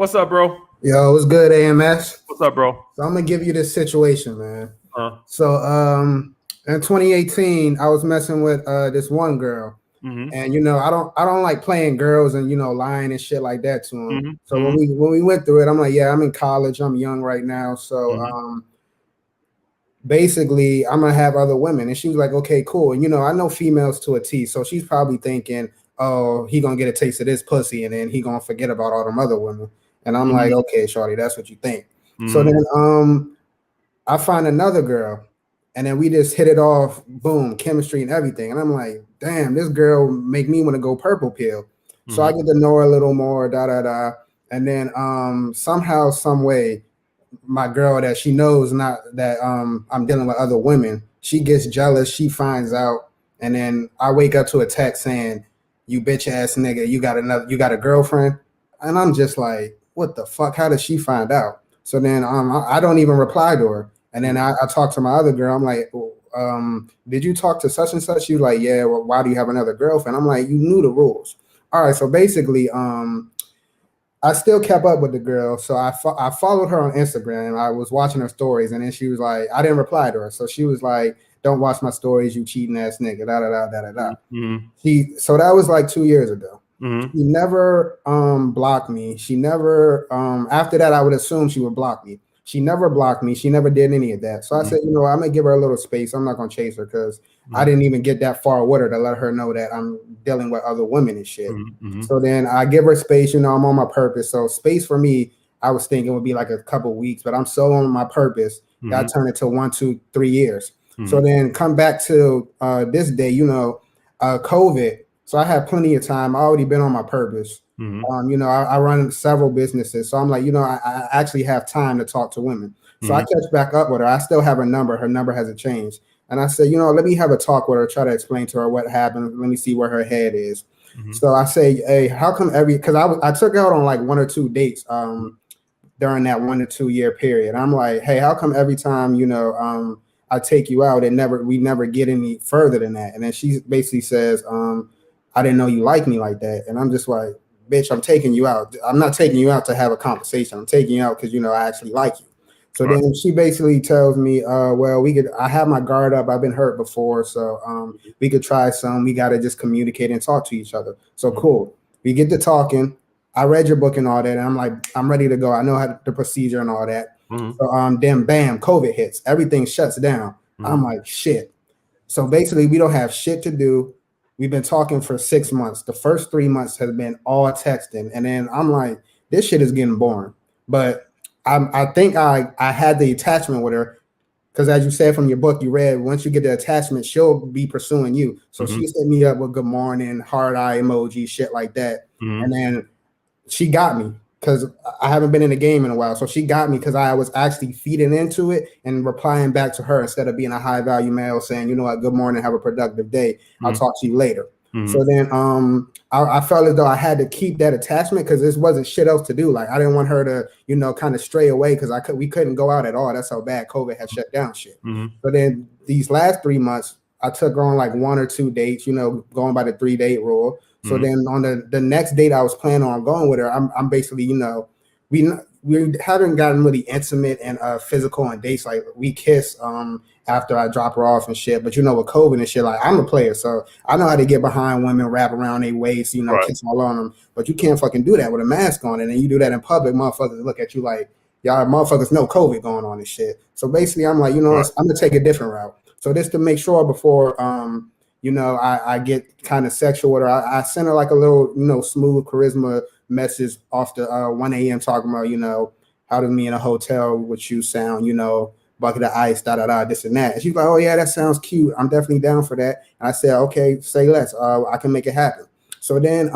What's up, bro? Yo, what's good, AMS? What's up, bro? So I'm gonna give you this situation, man. Uh, So in 2018, I was messing with this one girl, mm-hmm, and I don't like playing girls and lying and shit like that to them. mm-hmm, So when mm-hmm, we went through it, I'm like, yeah, I'm in college, I'm young right now, so mm-hmm, basically I'm gonna have other women. And she was like, okay, cool. And I know females to a T, so she's probably thinking, oh, he gonna get a taste of this pussy and then he gonna forget about all them other women. And I'm like, mm-hmm, okay, shorty, that's what you think. So mm-hmm, then I find another girl, and then we just hit it off, boom, chemistry and everything. And I'm like, damn, this girl make me want to go purple pill. So I mm-hmm, get to know her a little more, da da da. And then somehow, some way, my girl that she knows not that I'm dealing with other women, she gets jealous, she finds out, and then I wake up to a text saying, "You bitch ass nigga, you got a girlfriend," and I'm just like, "What the fuck? How did she find out?" So then I don't even reply to her, and then I talk to my other girl. I'm like, "Did you talk to such and such?" She's like, "Yeah." Well, why do you have another girlfriend? I'm like, "You knew the rules." All right, so basically, I still kept up with the girl, so I followed her on Instagram. I was watching her stories, and then she was like, I didn't reply to her, so she was like, "Don't watch my stories, you cheating ass nigga." Da da da da da da. mm-hmm, So that was like 2 years ago. mm-hmm, She never blocked me. She never after that I would assume she would block me. She never blocked me. She never did any of that. So I said, I'm gonna give her a little space. I'm not gonna chase her because I didn't even get that far with her to let her know that I'm dealing with other women and shit. mm-hmm, So then I give her space. I'm on my purpose. So space for me, I was thinking would be like a couple weeks, but I'm so on my purpose that I turn it to 1, 2, 3 years. So then come back to this day, COVID. So I have plenty of time. I already been on my purpose. mm-hmm, I run several businesses. So I'm like, I actually have time to talk to women. So I mm-hmm, catch back up with her. I still have her number. Her number hasn't changed. And I said, let me have a talk with her, try to explain to her what happened. Let me see where her head is. mm-hmm, So I say, hey, how come because I took out on like 1 or 2 dates during that 1 to 2 year period. I'm like, hey, how come every time, I take you out and we never get any further than that? And then she basically says, I didn't know you like me like that. And I'm just like, bitch, I'm taking you out. I'm not taking you out to have a conversation. I'm taking you out because, I actually like you. So right, then she basically tells me, well, I have my guard up. I've been hurt before. So we could try some. We got to just communicate and talk to each other. So cool. We get to talking. I read your book and all that. And I'm like, I'm ready to go. I know how the procedure and all that. mm-hmm, So then bam, COVID hits. Everything shuts down. I'm like, shit. So basically we don't have shit to do. We've been talking for 6 months. The first 3 months has been all texting. And then I'm like, this shit is getting boring. But I think I had the attachment with her because as you said from your book you read, once you get the attachment, she'll be pursuing you. So mm-hmm, she set me up with good morning, heart eye emoji, shit like that. mm-hmm, And then she got me because I haven't been in the game in a while. So she got me because I was actually feeding into it and replying back to her instead of being a high value male saying, you know what, good morning, have a productive day. I'll talk to you later. So then I felt as though I had to keep that attachment because this wasn't shit else to do. Like I didn't want her to, kind of stray away because we couldn't go out at all. That's how bad COVID had shut down shit. mm-hmm, But then these last 3 months, I took her on like 1 or 2 dates, going by the 3 date rule. So then on the next date I was planning on going with her, I'm basically, we haven't gotten really intimate and physical on dates. Like we kiss after I drop her off and shit. But with COVID and shit, like I'm a player, so I know how to get behind women, wrap around their waist, right, kiss all on them. But you can't fucking do that with a mask on, and then you do that in public, motherfuckers look at you like y'all motherfuckers know COVID going on and shit. So basically, I'm like, right, I'm gonna take a different route. So just to make sure before I get kind of sexual with her. I sent her like a little, smooth charisma message off the 1 a.m. talking about, how does me in a hotel with you sound, bucket of ice, da da da, this and that. And she's like, oh yeah, that sounds cute. I'm definitely down for that. And I said, okay, say less. I can make it happen. So then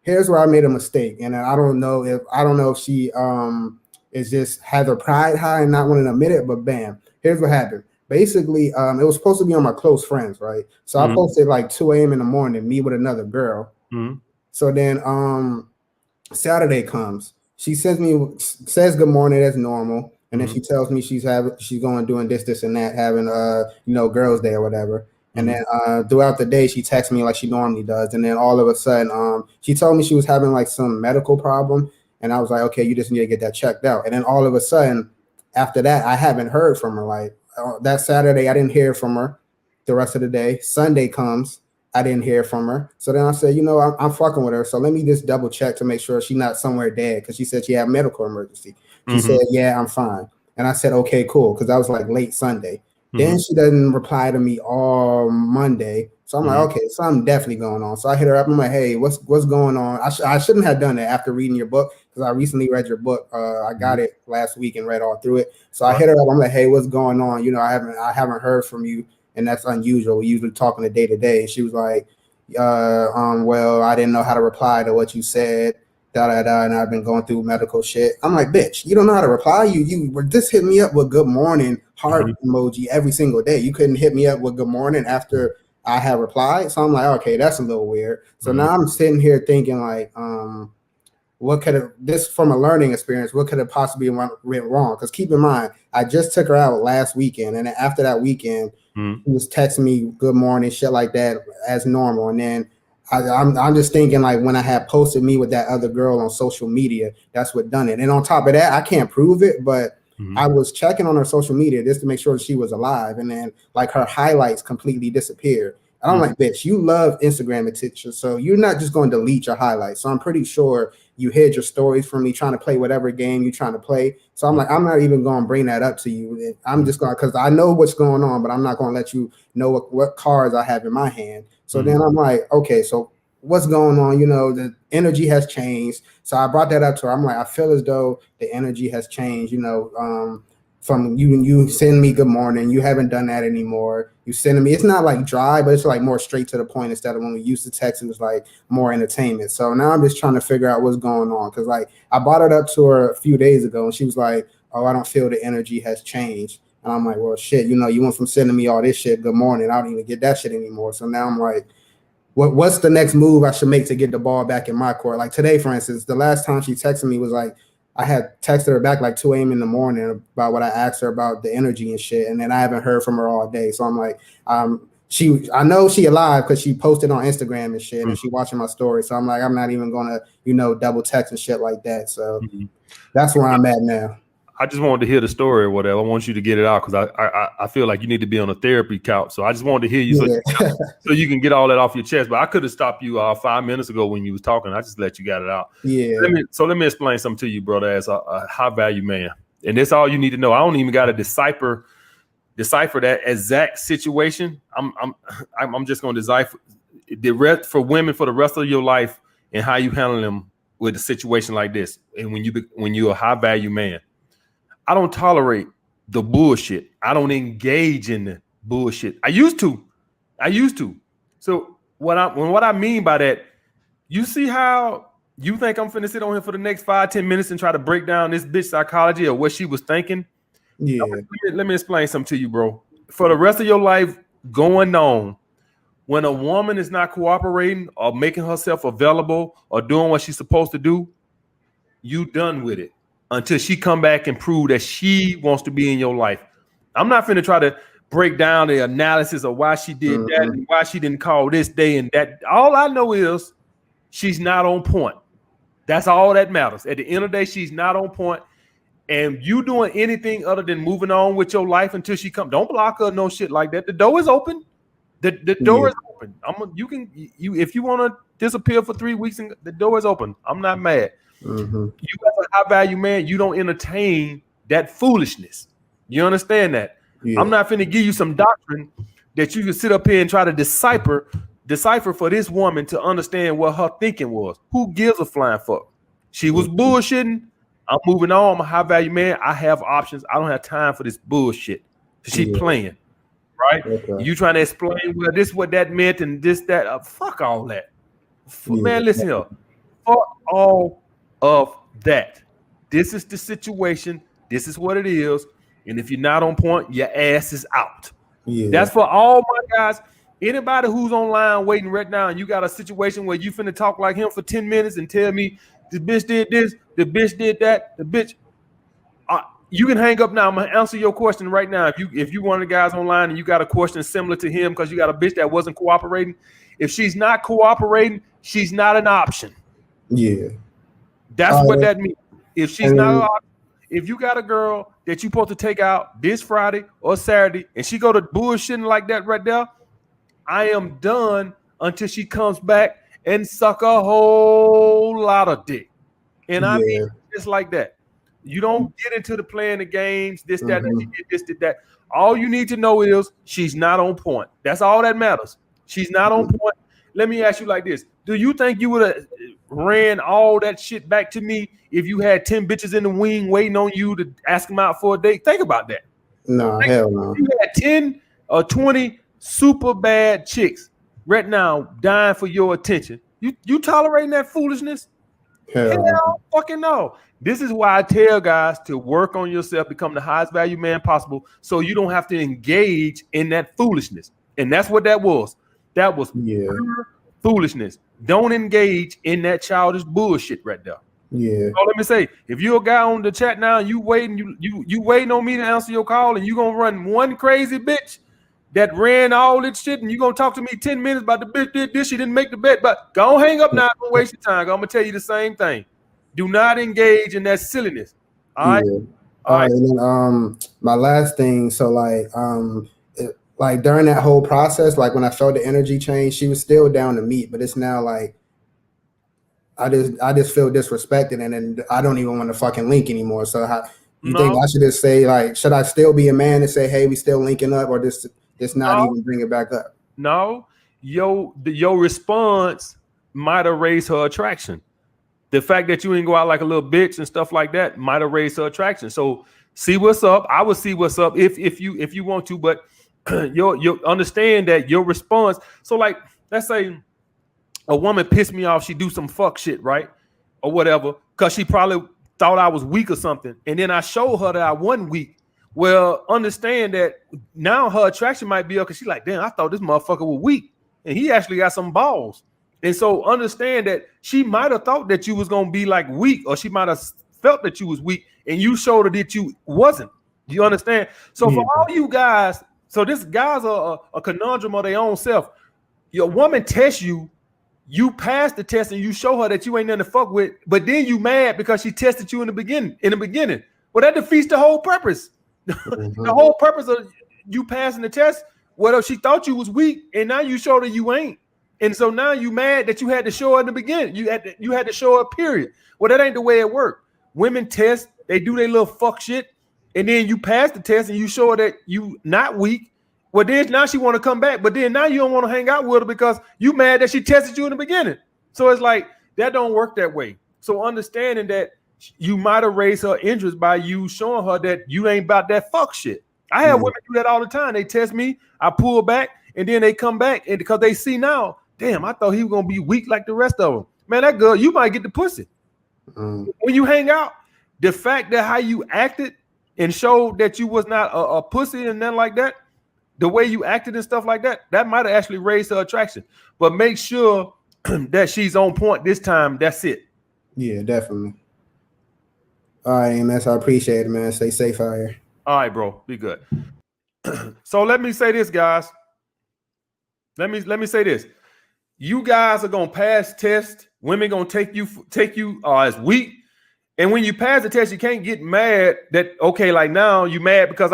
here's where I made a mistake. And I don't know if she is just has her pride high and not wanting to admit it, but bam, here's what happened. Basically, it was supposed to be on my close friends, right? So I posted like 2 a.m. in the morning, me with another girl. mm-hmm, So then Saturday comes. She says good morning, that's normal. And then she tells me she's going doing this, and that, having girls' day or whatever. And then throughout the day, she texts me like she normally does. And then all of a sudden, she told me she was having like some medical problem. And I was like, okay, you just need to get that checked out. And then all of a sudden, after that, I haven't heard from her. Like that Saturday, I didn't hear from her the rest of the day. Sunday comes, I didn't hear from her. So then I said, I'm fucking with her. So let me just double check to make sure she's not somewhere dead, because she said she had a medical emergency. She said, yeah, I'm fine. And I said, okay, cool, because that was like late Sunday. Then she doesn't reply to me all Monday. So I'm like, okay, something definitely going on. So I hit her up. I'm like, hey, what's going on? I shouldn't have done that after reading your book, because I recently read your book. I got it last week and read all through it. So I hit her up. I'm like, hey, what's going on? I haven't heard from you, and that's unusual. We usually talk on a day to day. And she was like, well, I didn't know how to reply to what you said. And I've been going through medical shit. I'm like, bitch, you don't know how to reply. You were just hitting me up with good morning heart emoji every single day. You couldn't hit me up with good morning after I had replied. So I'm like, okay, that's a little weird. So now I'm sitting here thinking like, what could have, this from a learning experience, what could have possibly went wrong? Because keep in mind, I just took her out last weekend, and then after that weekend, she was texting me good morning, shit like that, as normal. And then I'm just thinking like, when I had posted me with that other girl on social media, that's what done it. And on top of that, I can't prove it, but I was checking on her social media just to make sure she was alive. And then like her highlights completely disappeared. And I'm like, bitch, you love Instagram attention, so you're not just going to delete your highlights. So I'm pretty sure you hid your stories from me trying to play whatever game you're trying to play. So I'm like, I'm not even going to bring that up to you. I'm just going, because I know what's going on, but I'm not going to let you know what cards I have in my hand. So then I'm like, okay, so what's going on? The energy has changed. So I brought that up to her. I'm like, I feel as though the energy has changed, from you send me good morning. You haven't done that anymore. You sending me, it's not like dry, but it's like more straight to the point, instead of when we used to text, it was like more entertainment. So now I'm just trying to figure out what's going on. Cause like I brought it up to her a few days ago, and she was like, oh, I don't feel the energy has changed. And I'm like, well, shit, you went from sending me all this shit, good morning, I don't even get that shit anymore. So now I'm like, what's the next move I should make to get the ball back in my court? Like today, for instance, the last time she texted me was like, I had texted her back like 2 a.m. in the morning about what I asked her about the energy and shit. And then I haven't heard from her all day. So I'm like, I know she alive because she posted on Instagram and shit, and she watching my story. So I'm like, I'm not even going to, double text and shit like that. So that's where I'm at now. I just wanted to hear the story or whatever. I want you to get it out, because I feel like you need to be on a therapy couch. So I just wanted to hear you so you can get all that off your chest. But I could have stopped you 5 minutes ago when you was talking. I just let you get it out. Yeah. Let me explain something to you, brother, as a high value man. And that's all you need to know. I don't even got to decipher that exact situation. I'm just going to decipher the rest for women for the rest of your life, and how you handle them with a situation like this. And when you're a high value man, I don't tolerate the bullshit. I don't engage in the bullshit. I used to. So what I mean by that, you see how you think I'm finna sit on here for the next 5-10 minutes and try to break down this bitch psychology or what she was thinking? Yeah. Let me explain something to you, bro. For the rest of your life going on, when a woman is not cooperating or making herself available or doing what she's supposed to do, you done with it until she come back and prove that she wants to be in your life. I'm not finna try to break down the analysis of why she did that and why she didn't call this day and that. All I know is she's not on point. That's all that matters. At the end of the day, she's not on point. And you doing anything other than moving on with your life until she come, don't block her, no shit like that. The door is open. The door is open. If you want to disappear for 3 weeks, and the door is open. I'm not mad. You as a high value man, you don't entertain that foolishness. You understand that? Yeah. I'm not finna give you some doctrine that you can sit up here and try to decipher for this woman to understand what her thinking was. Who gives a flying fuck? She was bullshitting. I'm moving on. I'm a high value man. I have options. I don't have time for this bullshit. She playing, right? Okay. You trying to explain well this what that meant and this that. Fuck all that, man. Listen here. Fuck all of that. This is the situation. This is what it is. And if you're not on point, your ass is out. Yeah. That's for all my guys. Anybody who's online waiting right now and you got a situation where you finna talk like him for 10 minutes and tell me the bitch did this, the bitch did that, the bitch. You can hang up now. I'm gonna answer your question right now. If you one of the guys online and you got a question similar to him because you got a bitch that wasn't cooperating, if she's not cooperating, she's not an option. Yeah. That's what that means. If she's and not, if you got a girl that you supposed to take out this Friday or Saturday, and she go to bullshitting like that right there, I am done until she comes back and suck a whole lot of dick. And I mean, just like that. You don't get into the playing the games, this, that, and she did this, did that. All you need to know is she's not on point. That's all that matters. She's not on point. Let me ask you like this. Do you think you would have ran all that shit back to me if you had 10 bitches in the wing waiting on you to ask them out for a date? Think about that. No, hell no. You had 10 or 20 super bad chicks right now dying for your attention. You tolerating that foolishness? Hell fucking no. This is why I tell guys to work on yourself, become the highest value man possible, so you don't have to engage in that foolishness. And that's what that was. That was pure foolishness. Don't engage in that childish bullshit right there. Yeah. So let me say, if you're a guy on the chat now and you waiting, you waiting on me to answer your call, and you gonna run one crazy bitch that ran all this shit, and you gonna talk to me 10 minutes about the bitch did this, she didn't make the bet, but go hang up now, don't waste your time. I'm gonna tell you the same thing. Do not engage in that silliness. All right. All right. And then, my last thing. So like during that whole process, like when I felt the energy change, she was still down to meet, but it's now like I just feel disrespected, and then I don't even want to fucking link anymore. So how you think I should just say, like, should I still be a man and say, hey, we still linking up, or just not even bring it back up? No, your response might have raised her attraction. The fact that you didn't go out like a little bitch and stuff like that might have raised her attraction. So see what's up. I would see what's up if you want to, but you understand that your response. So like, let's say a woman pissed me off, she do some fuck shit, right? Or whatever, because she probably thought I was weak or something. And then I showed her that I wasn't weak. Well, understand that now her attraction might be up because she's like, damn, I thought this motherfucker was weak. And he actually got some balls. And so understand that she might have thought that you was going to be like weak, or she might have felt that you was weak, and you showed her that you wasn't. Do you understand? So for all you guys, so this guys are a conundrum of their own self. Your woman tests you, you pass the test, and you show her that you ain't nothing to fuck with, but then you mad because she tested you in the beginning. Well, that defeats the whole purpose. The whole purpose of you passing the test, well, she thought you was weak, and now you showed her you ain't. And so now you mad that you had to show her in the beginning. You had to show her, period. Well, that ain't the way it worked. Women test, they do their little fuck shit, and then you pass the test and you show her that you not weak. Well, then now she want to come back, but then now you don't want to hang out with her because you mad that she tested you in the beginning. So it's like that don't work that way. So understanding that you might have raised her interest by you showing her that you ain't about that fuck shit. I have women do that all the time. They test me, I pull back, and then they come back, and because they see now, damn, I thought he was gonna be weak like the rest of them. Man, that girl, you might get the pussy. When you hang out, the fact that how you acted and showed that you was not a pussy and nothing like that, the way you acted and stuff like that, that might have actually raised her attraction. But make sure that she's on point this time. That's it. Yeah, definitely. All right, MS, I appreciate it, man. Stay safe out here. All right, bro. Be good. So let me say this, guys. Let me say this. You guys are gonna pass test. Women gonna take you as weak. And when you pass the test, you can't get mad that okay, like now you mad because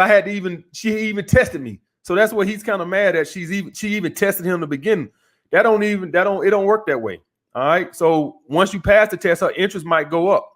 she even tested me. So that's what he's kind of mad at. She even tested him in the beginning. It don't work that way. All right. So once you pass the test, her interest might go up.